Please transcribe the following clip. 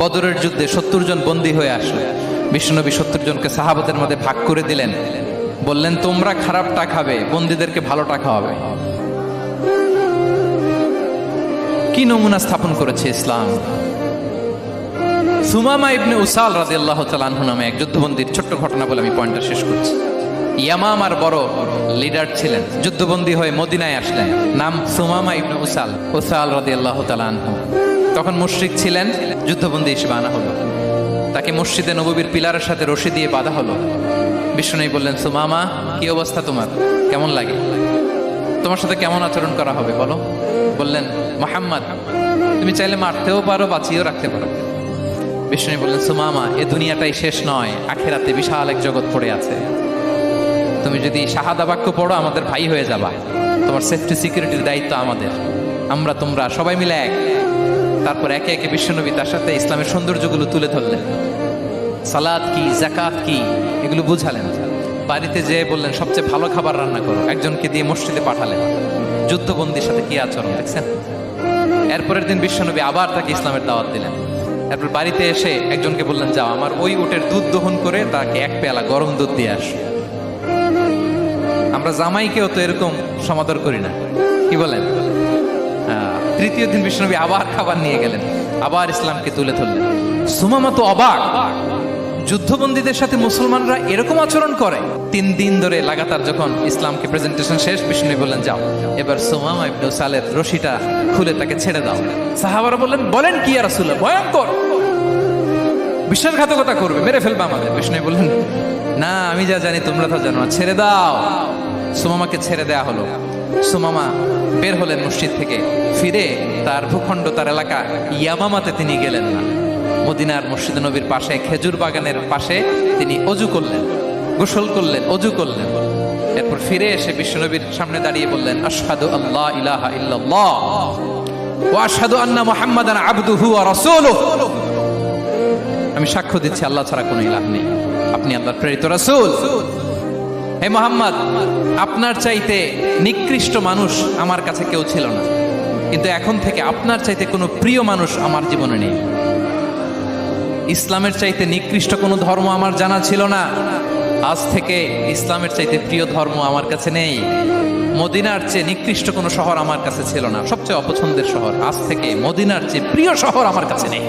বদরের যুদ্ধে 70 জন বন্দী হয়ে আসলো। বিশ্বনবী 70 জনকে সাহাবাদের মধ্যে ভাগ করে দিলেন, বললেন তোমরা খারাপটা খাবে, বন্দীদেরকে ভালোটা খাওয়াবে। কি নমুনা স্থাপন করেছে ইসলাম। সুমামা ইবনে উসাল রাদিয়াল্লাহু তাআলা আনহু নামে এক যুদ্ধবন্দীর ছোট্ট ঘটনা বলে আমি পয়েন্টটা শেষ করছি। ইয়ামামার বড় লিডার ছিলেন, যুদ্ধবন্দী হয়ে মদিনায় আসলেন, নাম সুমামা ইবনে উসাল রাদিয়াল্লাহু তাআলা আনহু। তখন মুশরিক ছিলেন, যুদ্ধবন্দী হিসেবে আনা হলো। তাকে মসজিদে নববীর পিলারের সাথে রশি দিয়ে বাঁধা হলো। বিষ্ণুনবী বললেন, সুমামা কি অবস্থা তোমার, কেমন লাগে, তোমার সাথে কেমন আচরণ করা হবে বলো। বললেন, মুহাম্মদ তুমি চাইলে মারতেও পারো, বাঁচিয়েও রাখতে পারো। বিষ্ণুনবী বললেন, সুমামা এ দুনিয়াটাই শেষ নয়, আখিরাতে বিশাল এক জগৎ পড়ে আছে। তুমি যদি শাহাদা বাক্য পড়ো আমাদের ভাই হয়ে যাবা, তোমার সেফটি সিকিউরিটির দায়িত্ব আমাদের, আমরা তোমরা সবাই মিলে এক। তারপর একে একে বিশ্বনবী তার সাথে ইসলামের সৌন্দর্যগুলো তুলে ধরলেন, সালাত কি, জাকাত কি, এগুলো বুঝালেন। বাড়িতে যেয়ে বললেন সবচেয়ে ভালো খাবার রান্না করো, একজনকে দিয়ে মসজিদে পাঠালেন। যুদ্ধবন্দীর সাথে কি আচরণ দেখছেন। এরপরের দিন বিশ্বনবী আবার তাকে ইসলামের দাওয়াত দিলেন। এরপর বাড়িতে এসে একজনকে বললেন, যাও আমার ওই উটের দুধ দহন করে তাকে এক পেয়ালা গরম দুধ দিয়ে আস। আমরা জামাইকেও তো এরকম সমাদর করি না, কি বলেন। তৃতীয় দিন বিশ্বনবী আবার খাবার নিয়ে গেলেন, আবার ইসলামকে তুলে ধরলেন। সুমামা তো অবাক, যুদ্ধবন্দীদের সাথে মুসলমানরা এরকম আচরণ করে। 3 দিন ধরে লাগাতার যখন ইসলামকে প্রেজেন্টেশন শেষ, বিষ্ণু বললেন, যাও এবার সুমামা ইবনে উসালের রশিটা খুলে তাকে ছেড়ে দাও। সাহাবারা বললেন, বলেন কি ইয়া রাসূলুল্লাহ, ভয়ঙ্কর, বিশ্বাসঘাতকতা করবে, মেরে ফেলবে আমাদের। বিষ্ণু বললেন, না আমি যা জানি তোমরা তা জানো না, ছেড়ে দাও। সুমামাকে ছেড়ে দেয়া হলো। সুমামা বের হলেন মসজিদ থেকে, ফিরে তার ভূখণ্ড, তার এলাকা ইয়ামামাতে তিনি গেলেন না। মদিনার মসজিদ নবীর পাশে খেজুর বাগানের পাশে তিনি অজু করলেন, গোসল করলেন, অজু করলেন। এরপর ফিরে এসে বিশ্বনবীর সামনে দাঁড়িয়ে বললেন, আশহাদু আল্লা ইলাহা ইল্লাল্লাহ ওয়া আশহাদু আন্না মুহাম্মাদান আবদুহু ওয়া রাসূলুহু। আমি সাক্ষ্য দিচ্ছি আল্লাহ ছাড়া কোনো ইলাহ নেই, আপনি আল্লাহর প্রেরিত রাসূল। হে মুহাম্মদ, আপনার চাইতে নিকৃষ্ট মানুষ আমার কাছে কেউ ছিল না, কিন্তু এখন থেকে আপনার চাইতে কোনো প্রিয় মানুষ আমার জীবনে নেই। ইসলামের চাইতে নিকৃষ্ট কোনো ধর্ম আমার জানা ছিল না, আজ থেকে ইসলামের চাইতে প্রিয় ধর্ম আমার কাছে নেই। মদিনার চেয়ে নিকৃষ্ট কোনো শহর আমার কাছে ছিল না, সবচেয়ে অপছন্দের শহর, আজ থেকে মদিনার চেয়ে প্রিয় শহর আমার কাছে নেই।